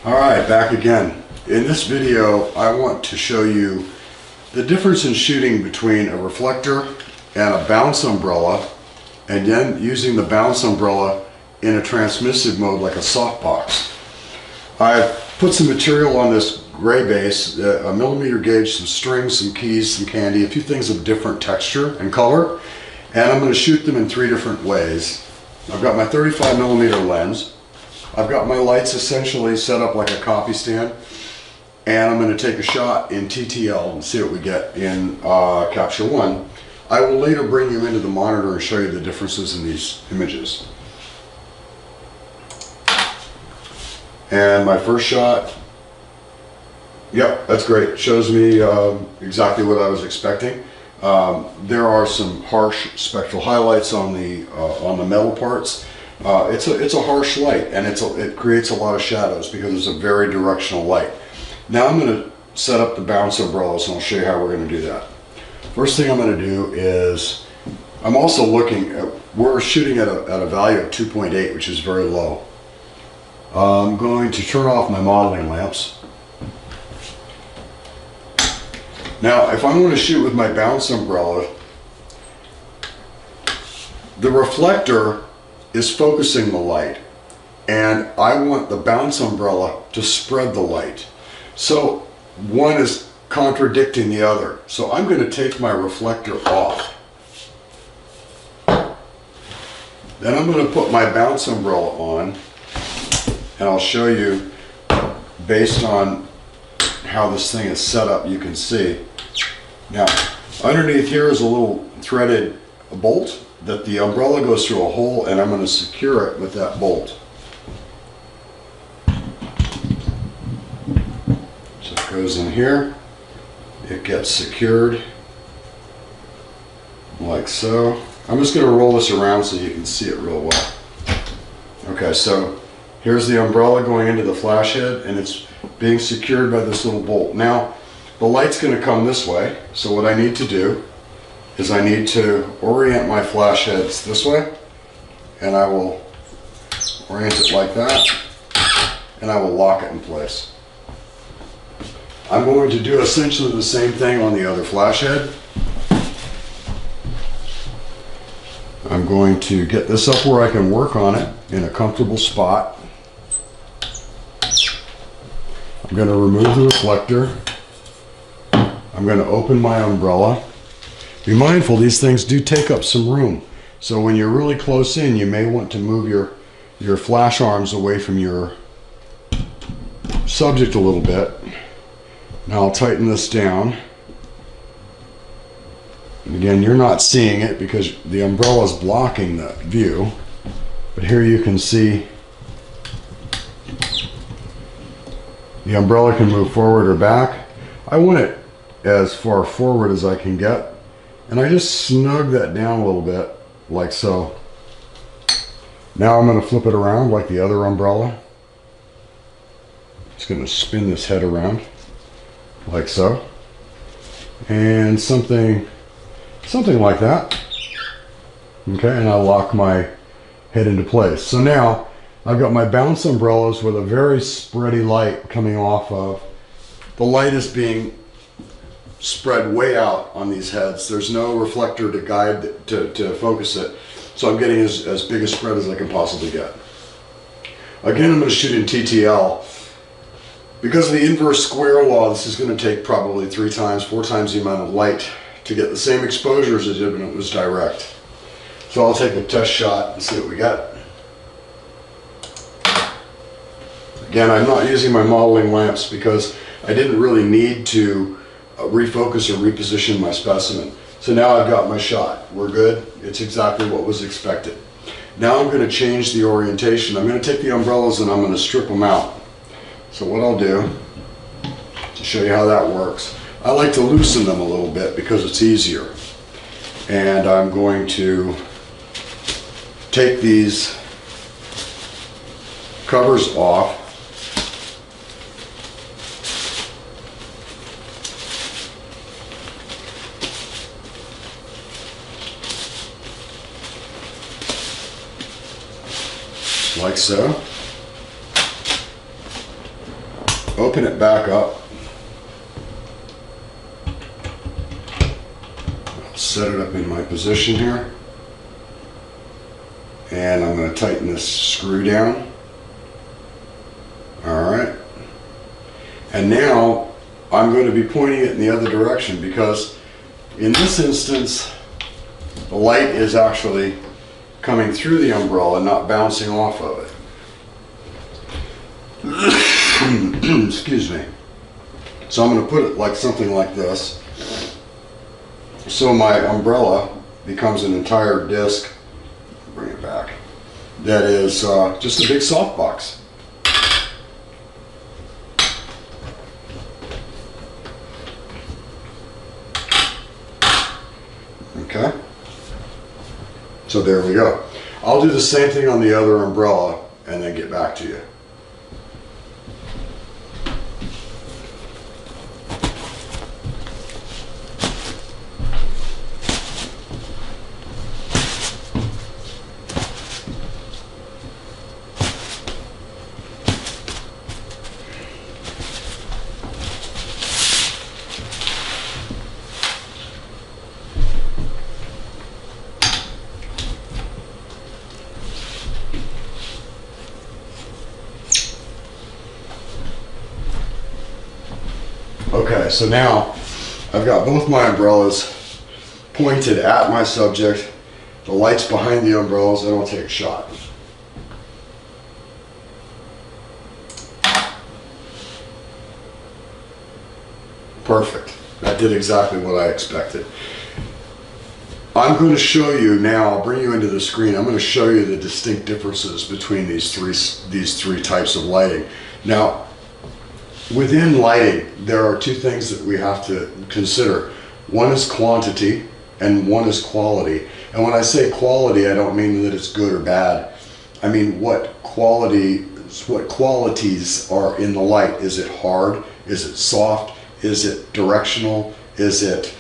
Alright, back again. In this video, I want to show you the difference in shooting between a reflector and a bounce umbrella, and then using the bounce umbrella in a transmissive mode like a softbox. I've put some material on this gray base, a millimeter gauge, some strings, some keys, some candy, a few things of different texture and color, and I'm going to shoot them in 3 different ways. I've got my 35 millimeter lens. I've got my lights essentially set up like a coffee stand, and I'm going to take a shot in TTL and see what we get in Capture One. I will later bring you into the monitor and show you the differences in these images. And my first shot, yep, that's great. Shows me exactly what I was expecting. There are some harsh spectral highlights on the metal parts. It's a harsh light, and it creates a lot of shadows because it's a very directional light. Now I'm going to set up the bounce umbrellas, and I'll show you how we're going to do that. First thing I'm going to do is, I'm also looking at, we're shooting at a value of 2.8, which is very low. I'm going to turn off my modeling lamps. Now, if I'm going to shoot with my bounce umbrella, the reflector is focusing the light, and I want the bounce umbrella to spread the light. So one is contradicting the other. So I'm going to take my reflector off. Then I'm going to put my bounce umbrella on, and I'll show you based on how this thing is set up. You can see. Now, underneath here is a little threaded bolt that the umbrella goes through a hole, and I'm going to secure it with that bolt. So it goes in here, it gets secured like so. I'm just going to roll this around so you can see it real well. Okay, so here's the umbrella going into the flash head, and it's being secured by this little bolt. Now, the light's going to come this way, so what I need to do is I need to orient my flash heads this way, and I will orient it like that, and I will lock it in place. I'm going to do essentially the same thing on the other flash head. I'm going to get this up where I can work on it in a comfortable spot. I'm going to remove the reflector. I'm going to open my umbrella. Be mindful, these things do take up some room. So when you're really close in, you may want to move your flash arms away from your subject a little bit. Now I'll tighten this down. And again, you're not seeing it because the umbrella is blocking the view. But here you can see the umbrella can move forward or back. I want it as far forward as I can get. And I just snug that down a little bit, like so. Now I'm going to flip it around like the other umbrella. Just going to spin this head around, like so. And something like that. Okay, and I'll lock my head into place. So now I've got my bounce umbrellas with a very spready light coming off of. The light is being spread way out on these heads. There's no reflector to guide, to focus it. So I'm getting as big a spread as I can possibly get. Again, I'm going to shoot in TTL. Because of the inverse square law, this is going to take probably 3 times, 4 times the amount of light to get the same exposure as it did when it was direct. So I'll take a test shot and see what we get. Again, I'm not using my modeling lamps because I didn't really need to refocus or reposition my specimen. So now I've got my shot. We're good. It's exactly what was expected. Now I'm going to change the orientation. I'm going to take the umbrellas and I'm going to strip them out. So what I'll do, to show you how that works, I like to loosen them a little bit because it's easier. And I'm going to take these covers off. Like so. open it back up. I'll set it up in my position here. And I'm going to tighten this screw down. Alright. And now I'm going to be pointing it in the other direction, because in this instance the light is actually coming through the umbrella, not bouncing off of it. Excuse me. So I'm going to put it like something like this. So my umbrella becomes an entire disc. Bring it back. That is just a big softbox. Okay. So there we go. I'll do the same thing on the other umbrella and then get back to you. Okay, so now I've got both my umbrellas pointed at my subject. The light's behind the umbrellas, and I'll take a shot. Perfect. That did exactly what I expected. I'm going to show you now, I'll bring you into the screen, I'm going to show you the distinct differences between these three types of lighting. Now, within lighting, there are two things that we have to consider. One is quantity and one is quality. And when I say quality, I don't mean that it's good or bad. I mean what qualities are in the light. Is it hard? Is it soft? Is it directional? Is it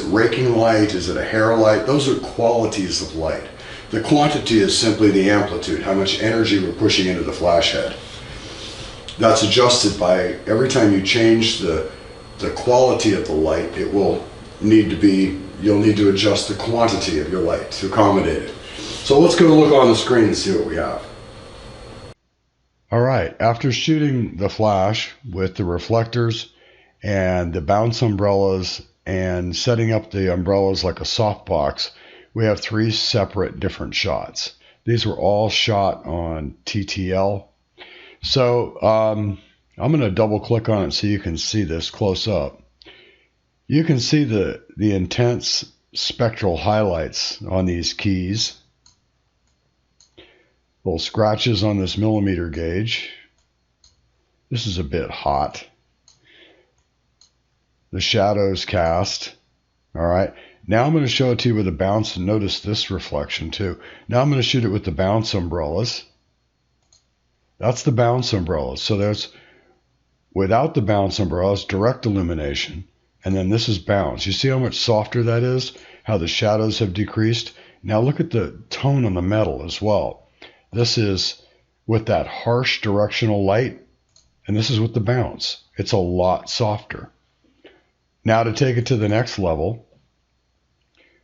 raking light? Is it a hair light? Those are qualities of light. The quantity is simply the amplitude, how much energy we're pushing into the flash head. That's adjusted by every time you change the quality of the light. It will need to be, you'll need to adjust the quantity of your light to accommodate it. So let's go look on the screen and see what we have. All right, after shooting the flash with the reflectors and the bounce umbrellas and setting up the umbrellas like a softbox, we have three separate different shots. These were all shot on TTL. So I'm going to double click on it so you can see this close up. You can see the intense spectral highlights on these keys. Little scratches on this millimeter gauge. This is a bit hot. The shadows cast. All right. Now I'm going to show it to you with the bounce, and notice this reflection too. Now I'm going to shoot it with the bounce umbrellas. That's the bounce umbrellas. So there's, without the bounce umbrellas, direct illumination. And then this is bounce. You see how much softer that is? How the shadows have decreased? Now look at the tone on the metal as well. This is with that harsh directional light, and this is with the bounce. It's a lot softer. Now to take it to the next level,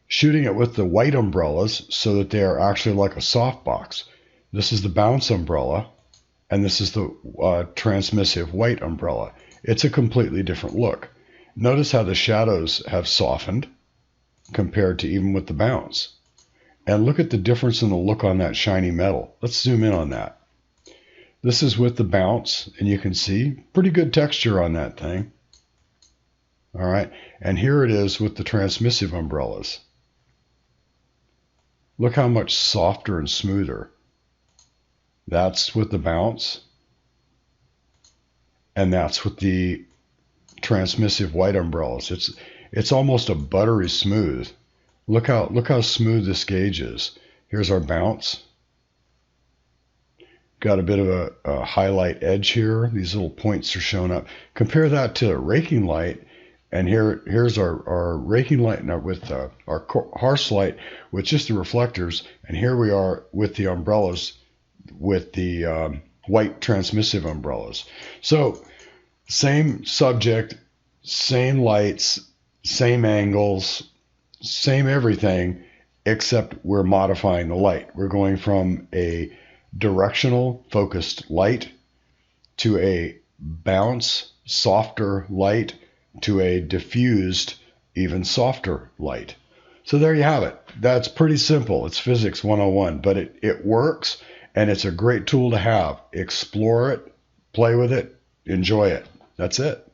shooting it with the white umbrellas so that they are actually like a softbox. This is the bounce umbrella. And this is the transmissive white umbrella. It's a completely different look. Notice how the shadows have softened compared to even with the bounce. And look at the difference in the look on that shiny metal. Let's zoom in on that. This is with the bounce, and you can see pretty good texture on that thing. All right, and here it is with the transmissive umbrellas. Look how much softer and smoother. That's with the bounce, and that's with the transmissive white umbrellas. It's almost a buttery smooth. Look how smooth this gauge is. Here's our bounce. Got a bit of a highlight edge here. These little points are showing up. Compare that to a raking light, and here's our raking light now with our harsh light with just the reflectors, and here we are with the umbrellas with the white transmissive umbrellas. So Same subject, same lights, same angles, same everything, except we're modifying the light. We're going from a directional focused light to a bounce, softer light to a diffused, even softer light. So there you have it. That's pretty simple. It's physics 101, but it works, and it's a great tool to have. Explore it, play with it, enjoy it. That's it.